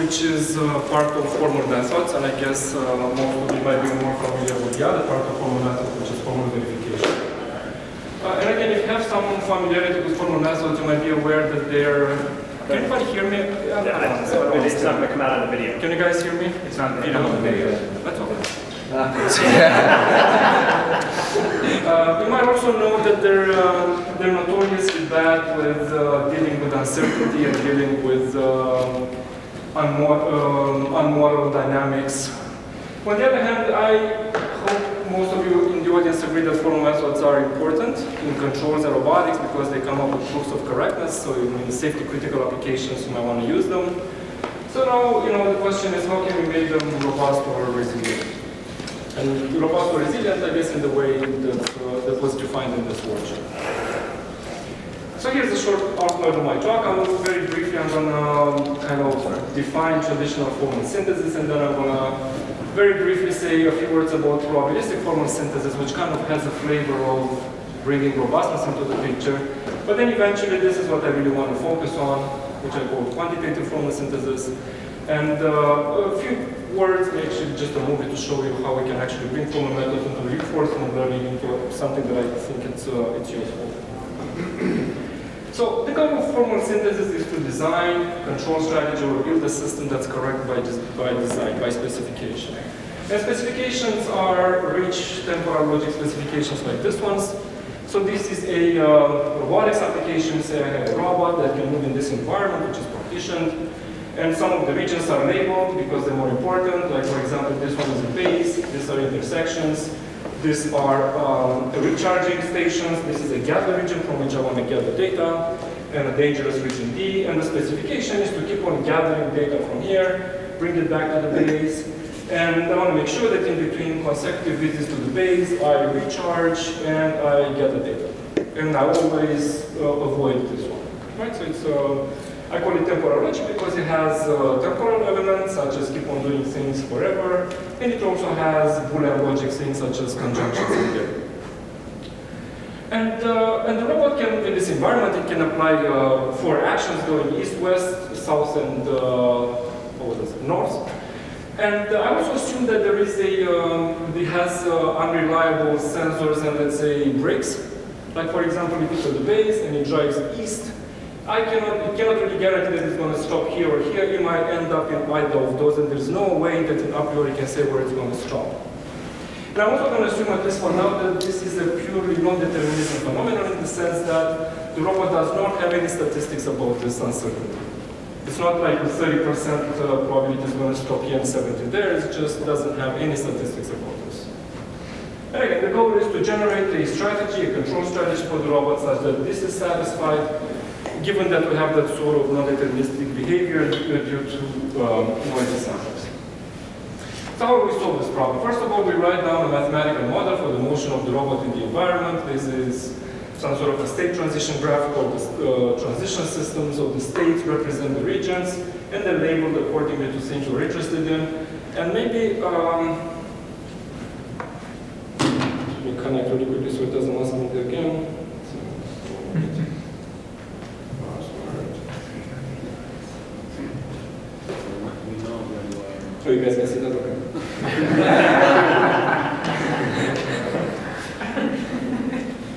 which is part of formal methods, and I guess most of you might be more familiar with the other part of formal methods, which is formal verification. And again, if you have some familiarity with formal methods, you might be aware that they're... Can anybody hear me? Yeah, it's not going to come out of the video. Can you guys hear me? It's not going to come out of the video. That's okay. You might also know that they're notoriously bad with dealing with uncertainty and dealing with unmodeled dynamics. On the other hand, I hope most of you in the audience agree that formal methods are important in controls and robotics because they come up with proofs of correctness, so in safety critical applications you might want to use them. So now, the question is how can we make them robust or resilient? And robust or resilient, I guess, in the way that was defined in this workshop. So here's a short outline of my talk. Very briefly, I'm going to kind of define traditional formal synthesis, and then I'm going to very briefly say a few words about probabilistic formal synthesis, which kind of has a flavor of bringing robustness into the picture. But then eventually, this is what I really want to focus on, which I call quantitative formal synthesis. And a few words, actually just a movie to show you how we can actually bring formal methods into reinforcement learning into something that I think it's useful. So the goal of formal synthesis is to design, control strategy, or build a system that's correct by design, by specification. And specifications are rich temporal logic specifications like this ones. So this is a robotics application. Say I have a robot that can move in this environment, which is partitioned. And some of the regions are labeled because they're more important. Like, for example, this one is a base, these are intersections, these are recharging stations, this is a gather region from which I want to gather data, and a dangerous region D. And the specification is to keep on gathering data from here, bring it back to the base, and I want to make sure that in between consecutive visits to the base, I recharge and I get the data. And I always avoid this one. Right? So it's I call it temporal logic because it has temporal elements such as keep on doing things forever, and it also has Boolean logic things such as conjunctions in there. And the robot can, in this environment, it can apply 4 actions going east, west, south, and north. And I also assume that there is it has unreliable sensors and, let's say, brakes. Like, for example, if it's at the base and it drives east, it cannot really guarantee that it's going to stop here or here. You might end up in either of those, and there's no way that an a priori can say where it's going to stop. And I'm also going to assume, at least for now, that this is a purely non-deterministic phenomenon in the sense that the robot does not have any statistics about this uncertainty. It's not like with 30% probability it's going to stop here and 70 there. It just doesn't have any statistics about this. And again, the goal is to generate a strategy, a control strategy for the robot such that this is satisfied, given that we have that sort of non-deterministic behavior due to noisy samples. So how do we solve this problem? First of all, we write down a mathematical model for the motion of the robot in the environment. This is some sort of a state transition graph called the transition system. So the states represent the regions, and they're labeled accordingly to things we're interested in. And maybe, let me connect really quickly so it doesn't ask me again. So you guys can see that, okay?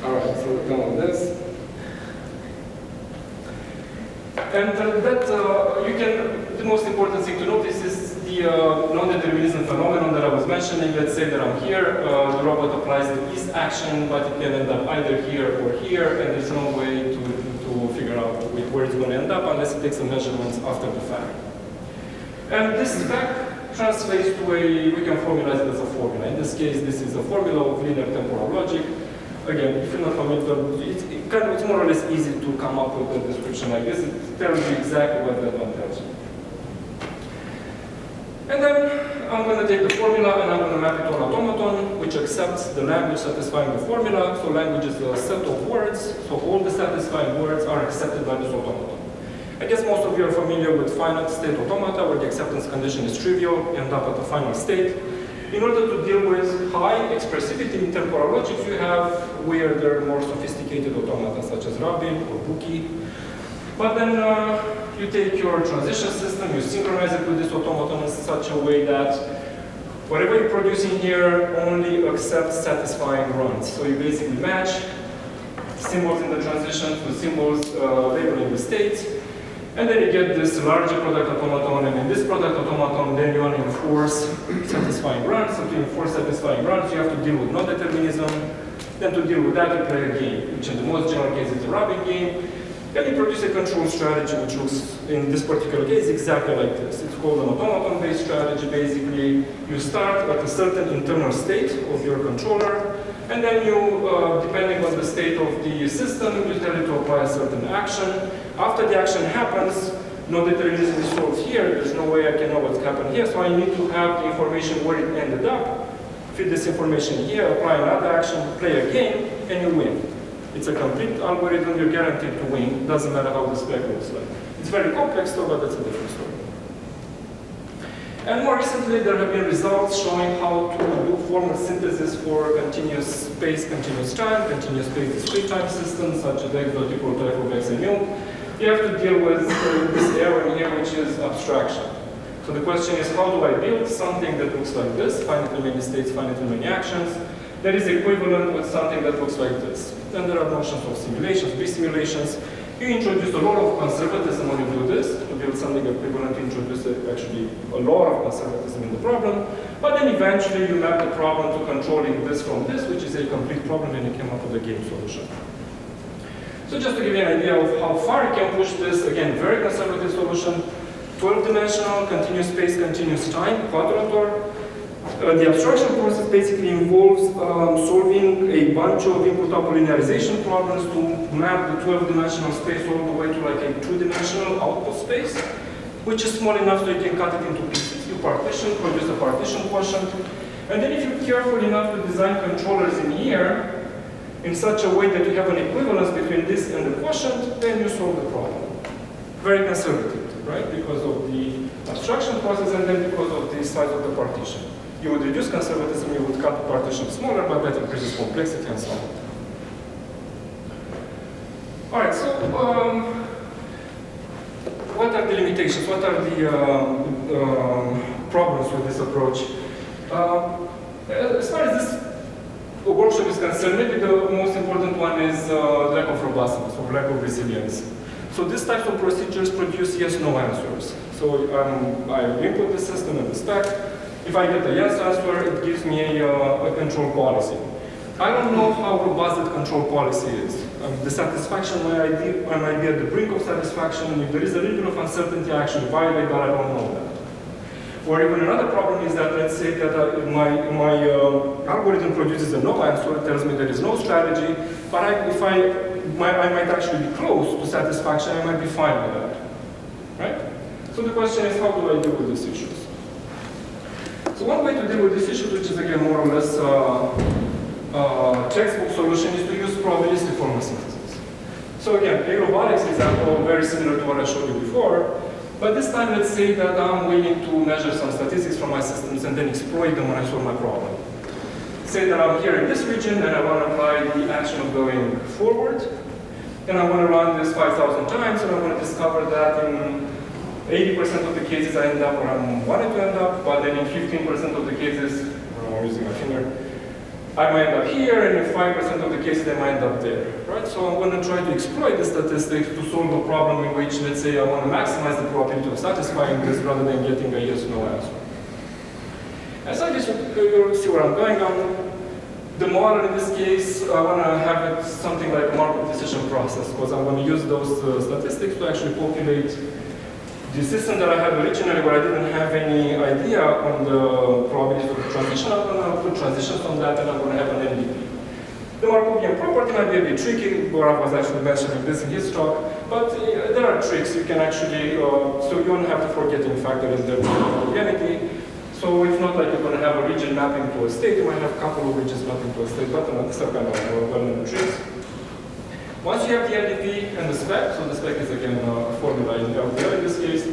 All right, so we're done with this. And the most important thing to notice is the non-determinism phenomenon that I was mentioning. Let's say that I'm here, the robot applies the east action, but it can end up either here or here, and there's no way to figure out where it's going to end up unless it takes some measurements after the fact. And this fact translates to we can formalize it as a formula. In this case, this is a formula of linear temporal logic. Again, if you're not familiar, it's more or less easy to come up with a description like this. It tells you exactly what that one tells you. And then I'm going to take the formula and I'm going to map it to an automaton, which accepts the language satisfying the formula. So language is a set of words. So all the satisfying words are accepted by this automaton. I guess most of you are familiar with finite state automata, where the acceptance condition is trivial, you end up at the final state. In order to deal with high expressivity in temporal logic, you have where there are more sophisticated automata, such as Rabin or Buki. But then you take your transition system, you synchronize it with this automaton in such a way that whatever you're producing here only accepts satisfying runs. So you basically match symbols in the transition with symbols labeling the states, and then you get this larger product automaton, and in this product automaton, then you want to enforce satisfying runs. So to enforce satisfying runs, you have to deal with non-determinism. Then to deal with that, you play a game, which in the most general case is a robbing game. Then you produce a control strategy, which looks, in this particular case, exactly like this. It's called an automaton-based strategy. Basically, you start at a certain internal state of your controller, and then you, depending on the state of the system, you tell it to apply a certain action. After the action happens, no determinism is solved here. There's no way I can know what's happened here, so I need to have the information where it ended up, feed this information here, apply another action, play a game, and you win. It's a complete algorithm, you're guaranteed to win. Doesn't matter how the spec looks like. It's very complex though, but that's a different story. And more recently, there have been results showing how to do formal synthesis for continuous space, continuous time, continuous space discrete time systems, such as x dot equal to f of x and mu. You have to deal with this error in here, which is abstraction. So the question is, how do I build something that looks like this, finitely many states, finitely many actions, that is equivalent with something that looks like this? Then there are notions of simulations, B-simulations. You introduce a lot of conservatism when you do this. To build something equivalent, you introduce actually a lot of conservatism in the problem. But then eventually you map the problem to controlling this from this, which is a complete problem, and you came up with a game solution. So just to give you an idea of how far you can push this, again, very conservative solution, 12-dimensional, continuous space, continuous time, quadrator. The abstraction process basically involves solving a bunch of input-output linearization problems to map the 12-dimensional space all the way to like a 2-dimensional output space, which is small enough so you can cut it into pieces. You partition, produce a partition quotient, and then if you're careful enough to design controllers in here in such a way that you have an equivalence between this and the quotient, then you solve the problem. Very conservative, right? Because of the abstraction process and then because of the size of the partition. You would reduce conservatism, you would cut the partition smaller, but that increases complexity and so on. All right, so what are the limitations? What are the problems with this approach? As far as this workshop is concerned, maybe the most important one is lack of robustness or lack of resilience. So these types of procedures produce yes/no answers. So I input the system and the spec. If I get a yes answer, it gives me a control policy. I don't know how robust that control policy is. The satisfaction might be at the brink of satisfaction. If there is a little bit of uncertainty, I actually violate, but I don't know that. Or even another problem is that, let's say that my algorithm produces a no answer, it tells me there is no strategy, but I might actually be close to satisfaction, I might be fine with that. Right? So the question is, how do I deal with these issues? So one way to deal with this issue, which is again more or less textbook solution, is to use probabilistic formal synthesis. So again, a robotics example, very similar to what I showed you before, but this time let's say that I'm willing to measure some statistics from my systems and then exploit them when I solve my problem. Say that I'm here in this region and I want to apply the action of going forward, and I want to run this 5,000 times, and I want to discover that in 80% of the cases I end up where I wanted to end up, but then in 15% of the cases, I'm using my finger, I might end up here, and in 5% of the cases I might end up there, right? So I'm going to try to exploit the statistics to solve a problem in which, let's say, I want to maximize the probability of satisfying this rather than getting a yes/no answer. And so you see where I'm going on. The model in this case, I want to have it something like a Markov decision process, because I want to use those statistics to actually populate the system that I had originally, where I didn't have any idea on the probability of the transition. I'm going to put transitions on that, and I'm going to have an NDP. The Markovian property might be a bit tricky. Borav was actually mentioning this in his talk, but there are tricks. You can actually, so you don't have to forget, in fact, there is the homogeneity. So it's not like you're going to have a region mapping to a state. You might have a couple of regions mapping to a state, but these are kind of well-known tricks. Once you have the NDP and the spec, so the spec is again a formula in LTL in this case,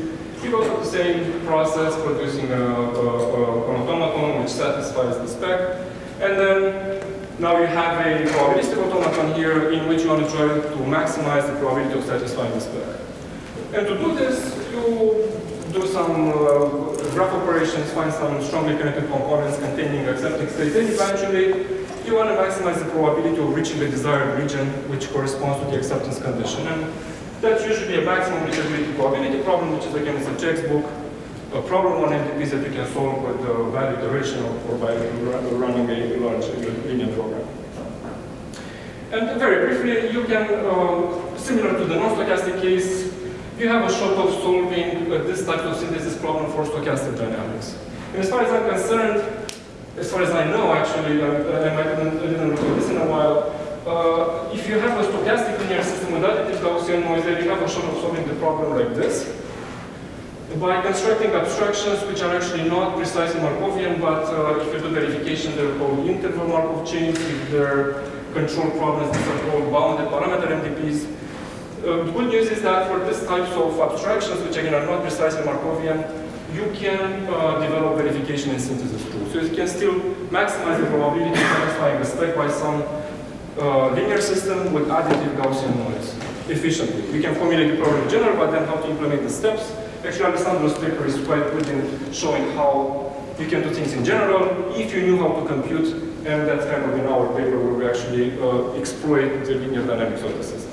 you go through the same process, producing an automaton which satisfies the spec, and then now you have a probabilistic automaton here in which you want to try to maximize the probability of satisfying the spec. And to do this, you do some graph operations, find some strongly connected components containing accepting states, and eventually you want to maximize the probability of reaching the desired region which corresponds to the acceptance condition. And that's usually a maximum reachability probability problem, which is again, it's a textbook a problem on MDPs that you can solve with the value iteration or by running a large linear program. And very briefly, you can, similar to the non-stochastic case, you have a shot of solving this type of synthesis problem for stochastic dynamics. And as far as I'm concerned, as far as I know actually, I didn't look at this in a while, if you have a stochastic linear system with additive Gaussian noise, then you have a shot of solving the problem like this, by constructing abstractions which are actually not precisely Markovian, but if you do verification, they're called interval Markov chains. If they're control problems, these are called bounded parameter MDPs. The good news is that for these types of abstractions, which again are not precisely Markovian, you can develop verification and synthesis tools. So you can still maximize the probability of satisfying the spec by some linear system with additive Gaussian noise efficiently. We can formulate the problem in general, but then how to implement the steps. Actually, Alessandro's paper is quite good in showing how you can do things in general if you knew how to compute, and that's kind of in our paper where we actually exploit the linear dynamics of the system.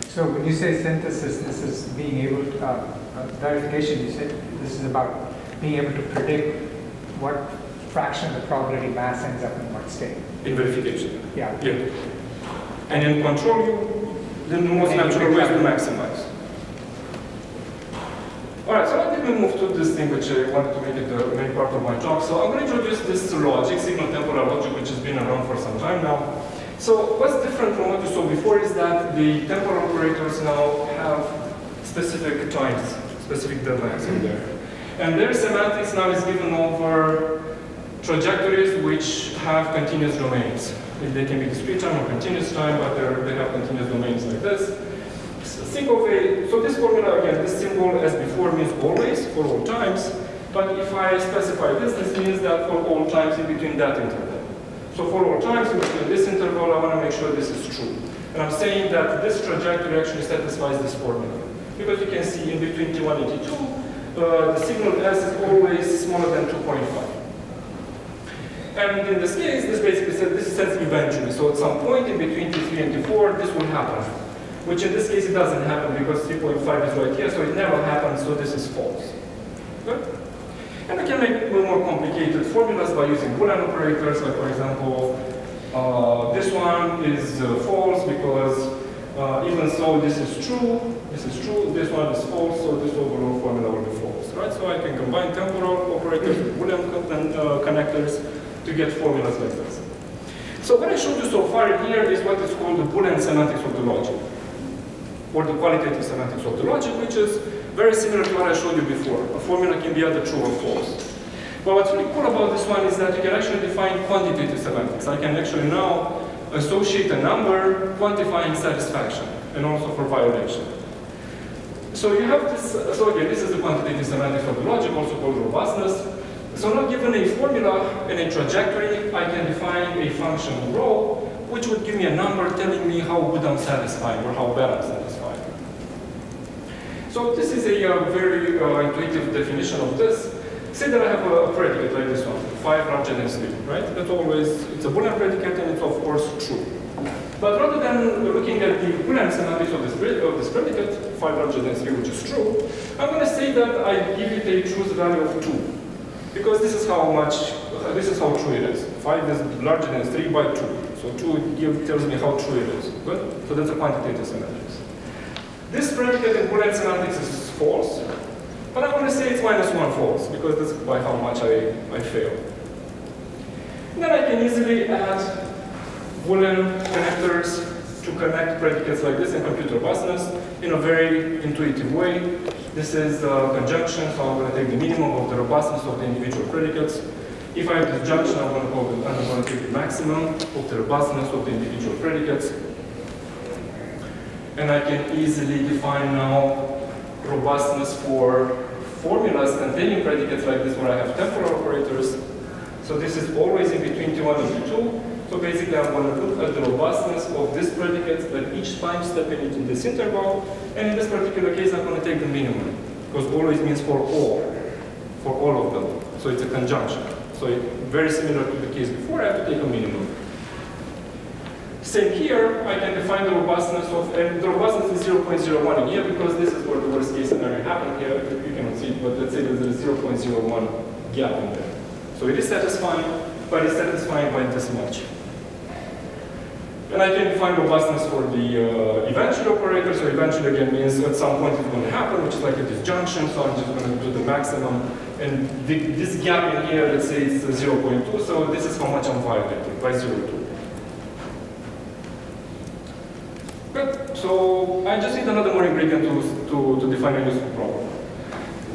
So when you say synthesis, this is being able to, verification, you said this is about being able to predict what fraction of the probability mass ends up in what state. In verification. Yeah. Yeah. And in control, the most natural way is to maximize. All right, so let me move to this thing which I wanted to make it the main part of my talk. So I'm going to introduce this logic, signal temporal logic, which has been around for some time now. So what's different from what you saw before is that the temporal operators now have specific times, specific deadlines in there. And their semantics now is given over trajectories which have continuous domains. They can be discrete time or continuous time, but they have continuous domains like this. Think of so this formula again, this symbol as before means always, for all times, but if I specify this, this means that for all times in between that interval. So for all times in between this interval, I want to make sure this is true. And I'm saying that this trajectory actually satisfies this formula. Because you can see in between T1 and T2, the signal S is always smaller than 2.5. And in this case, this basically says, this says eventually. So at some point in between T3 and T4, this will happen. Which in this case, it doesn't happen because 3.5 is right here, so it never happens, so this is false. Good? And I can make a little more complicated formulas by using Boolean operators, like for example, this one is false because even so this is true, this one is false, so this overall formula will be false, right? So I can combine temporal operators with Boolean connectors to get formulas like this. So what I showed you so far here is what is called the Boolean semantics of the logic, or the qualitative semantics of the logic, which is very similar to what I showed you before. A formula can be either true or false. But what's really cool about this one is that you can actually define quantitative semantics. I can actually now associate a number quantifying satisfaction, and also for violation. So you have this, so again, this is the quantitative semantics of the logic, also called robustness. So now given a formula and a trajectory, I can define a function rho, which would give me a number telling me how good I'm satisfying or how bad I'm satisfying. So this is a very intuitive definition of this. Say that I have a predicate like this one, 5 larger than 3, right? That's always, it's a Boolean predicate and it's of course true. But rather than looking at the Boolean semantics of this predicate, 5 larger than 3, which is true, I'm going to say that I give it a truth value of 2. Because this is how true it is. 5 is larger than 3 by 2. So 2 tells me how true it is. Good? So that's a quantitative semantics. This predicate in Boolean semantics is false. But I want to say it's -1 false, because that's by how much I fail. And then I can easily add Boolean connectors to connect predicates like this and compute robustness in a very intuitive way. This is conjunction, so I'm going to take the minimum of the robustness of the individual predicates. If I have this junction, I'm going to take the maximum of the robustness of the individual predicates. And I can easily define now robustness for formulas containing predicates like this, where I have temporal operators. So this is always in between T1 and T2. So So basically, I'm going to look at the robustness of this predicate at each time stepping into this interval. And in this particular case, I'm going to take the minimum, because always means for all of them. So it's a conjunction. So very similar to the case before, I have to take a minimum. Same here, I can define the robustness of, and the robustness is 0.01 here, because this is where the worst case scenario happened here. You cannot see it, but let's say there's a 0.01 gap in there. So it is satisfying, but it's satisfying by this much. And I can define robustness for the eventual operator. So eventually again means at some point it's going to happen, which is like a disjunction. So I'm just going to do the maximum. And this gap in here, let's say it's 0.2. So this is how much I'm violating by 0.2. Good. So I just need another more ingredient to define a useful problem.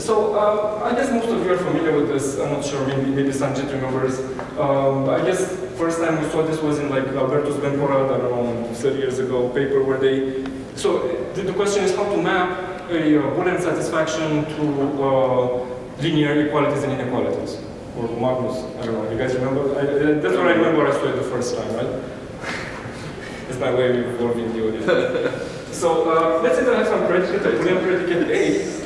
So I guess most of you are familiar with this. I'm not sure, maybe Sanjit remembers. I guess first time we saw this was in like Alberto's Bencorad around 30 years ago paper where they, so the question is how to map a Boolean satisfaction to linear equalities and inequalities. Or Magnus, I don't know, you guys remember? That's what I remember I saw it the first time, right? It's my way of involving the audience. So let's say that I have some predicate, a Boolean predicate A.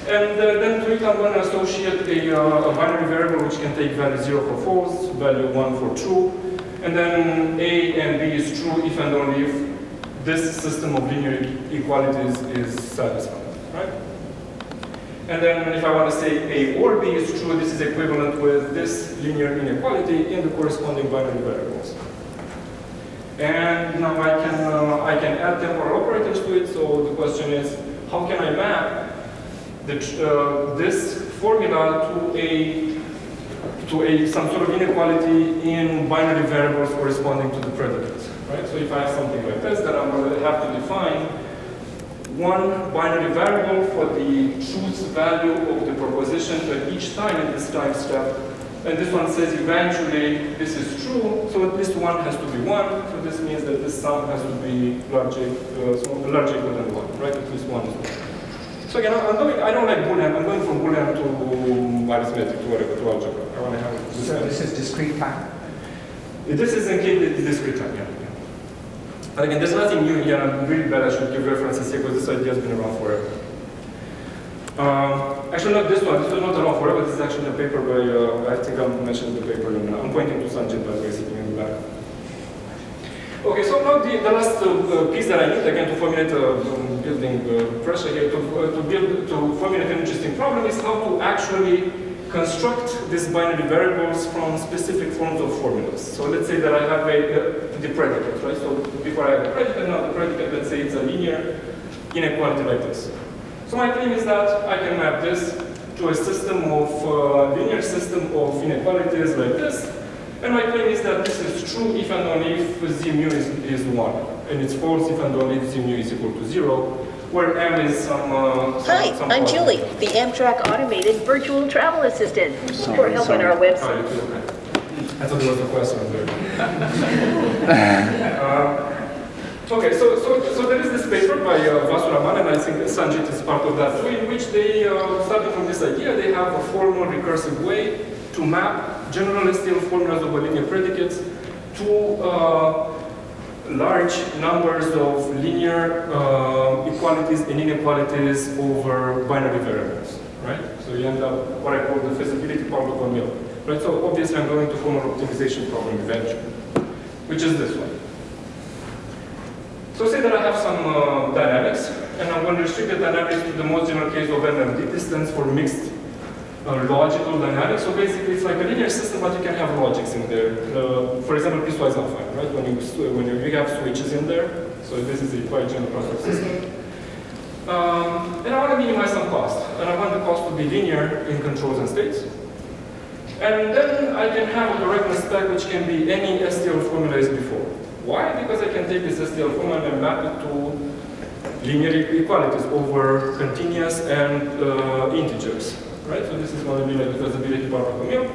And then to it, I'm going to associate a binary variable which can take value 0 for false, value 1 for true. And then A and B is true if and only if this system of linear equalities is satisfied, right? And then if I want to say A or B is true, this is equivalent with this linear inequality in the corresponding binary variables. And now I can add temporal operators to it. So the question is, how can I map this formula to some sort of inequality in binary variables corresponding to the predicates, right? So if I have something like this, then I'm going to have to define one binary variable for the truth value of the proposition at each time in this time step. And this one says eventually this is true, so at least one has to be 1. So this means that this sum has to be larger equal than 1, right? At least 1 is 1. So again, I don't like Boolean. I'm going from Boolean to arithmetic, to whatever, to algebra. I want to have this. So this is discrete time? This is indeed discrete time, yeah. And again, there's nothing new here. I'm really glad I should give references here because this idea has been around forever. Actually, not this one. This was not around forever. This is actually a paper by, I think I mentioned the paper. I'm pointing to Sanjit, by the way, sitting in the back. Okay, so now the last piece that I need, again, to formulate building pressure here, to formulate an interesting problem is how to actually construct these binary variables from specific forms of formulas. So let's say that I have the predicate, right? So before I have the predicate, now the predicate, let's say it's a linear inequality like this. So my claim is that I can map this to a system of, linear system of inequalities like this. And my claim is that this is true if and only if z mu is 1. And it's false if and only if z mu is equal to 0, where m is some Hi, I'm Julie, the Amtrak Automated Virtual Travel Assistant for help on our website. I thought there was a question there. Okay, so there is this paper by Vasuraman, and I think Sanjit is part of that too, in which they, starting from this idea, they have a formal recursive way to map general STL formulas of linear predicates to large numbers of linear equalities and inequalities over binary variables, right? So you end up what I call the feasibility part of a mill, right? So obviously I'm going to form an optimization problem eventually, which is this one. So say that I have some dynamics, and I'm going to restrict the dynamics to the most general case of NMD distance for mixed logical dynamics. So basically, it's like a linear system, but you can have logics in there. For example, piecewise affine, right? When you have switches in there. So this is a quite general process system. And I want to minimize some cost, and I want the cost to be linear in controls and states. And then I can have a correctness spec which can be any STL formula as before. Why? Because I can take this STL formula and map it to linear equalities over continuous and integers. Right? So this is going to be like the feasibility part of a mill.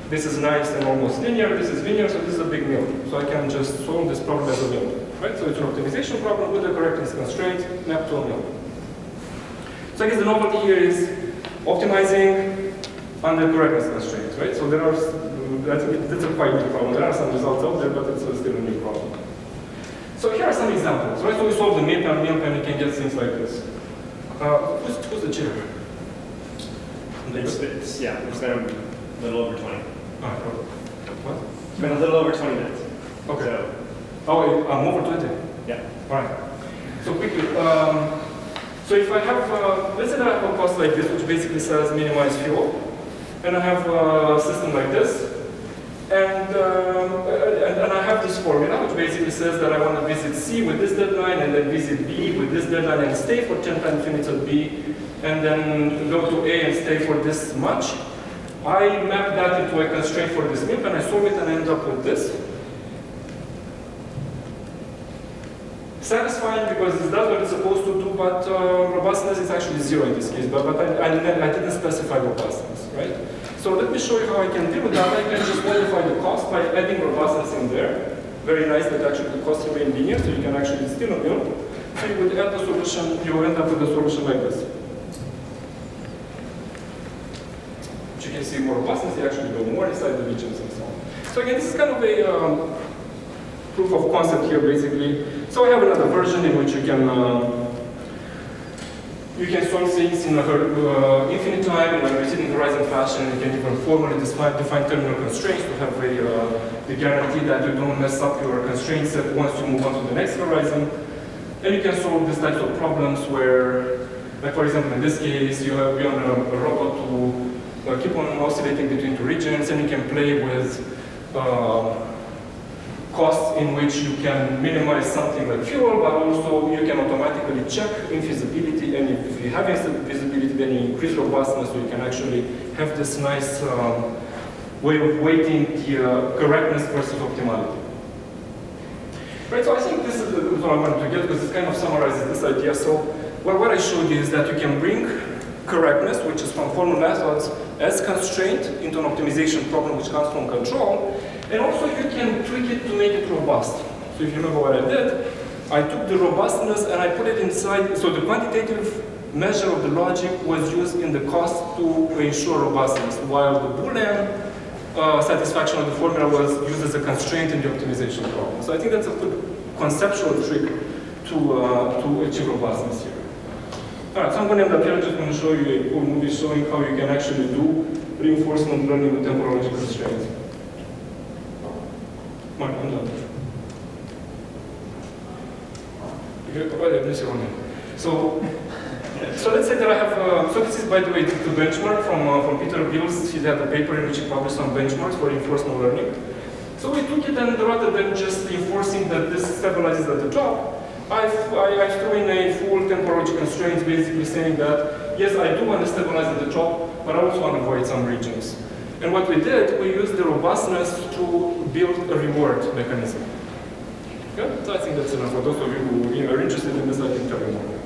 This is nice and almost linear. This is linear, so this is a big mill. So I can just solve this problem as a mill. Right? So it's an optimization problem with a correctness constraint mapped to a mill. So I guess the novelty here is optimizing under correctness constraints, right? So there are, that's a quite new problem. There are some results out there, but it's still a new problem. So here are some examples, right? So we solve the MILP and you can get things like this. Who's the chair? It's been a little over 20. What? It's been a little over 20 minutes. Okay. So, Oh, I'm over 20. yeah. All right. So quickly, so if I have, let's say that I have a cost like this, which basically says minimize fuel, and I have a system like this, and I have this formula, which basically says that I want to visit C with this deadline, and then visit B with this deadline, and stay for 10 times units at B, and then go to A and stay for this much. I map that into a constraint for this MILP, and I solve it, and I end up with this. Satisfying because it does what it's supposed to do, but robustness is actually 0 in this case, but I didn't specify robustness, right? So let me show you how I can deal with that. I can just modify the cost by adding robustness in there. Very nice that actually the costs remain linear, so you can actually still a MILP. So you would add the solution, you will end up with a solution like this. Which you can see more robustness, you actually go more inside the regions and so on. So again, this is kind of a proof of concept here, basically. So I have another version in which you can solve things in infinite time, in a receding horizon fashion. You can even formally define terminal constraints to have the guarantee that you don't mess up your constraint set once you move on to the next horizon. And you can solve these types of problems where, like for example, in this case, you want a robot to keep on oscillating between two regions, and you can play with costs in which you can minimize something like fuel, but also you can automatically check infeasibility, and if you have infeasibility, then you increase robustness, so you can actually have this nice way of weighting the correctness versus optimality. Right, so I think this is what I wanted to get, because it kind of summarizes this idea. So what I showed you is that you can bring correctness, which is from formal methods, as constraint into an optimization problem which comes from control. And also you can tweak it to make it robust. So if you remember what I did, I took the robustness and I put it inside, so the quantitative measure of the logic was used in the cost to ensure robustness, while the Boolean satisfaction of the formula was used as a constraint in the optimization problem. So I think that's a good conceptual trick to achieve robustness here. All right, so I'm going to end up here. I'm just going to show you a cool movie showing how you can actually do reinforcement learning with temporal logic constraints. I'm done. So let's say that I have, so this is by the way the benchmark from Peter Bills. He had a paper in which he published some benchmarks for reinforcement learning. So we took it, and rather than just enforcing that this stabilizes at the top, I threw in a full temporal logic constraints, basically saying that, yes, I do want to stabilize at the top, but I also want to avoid some regions. And what we did, we used the robustness to build a reward mechanism. Okay? So I think that's enough. For those of you who are interested in this, I can tell you more.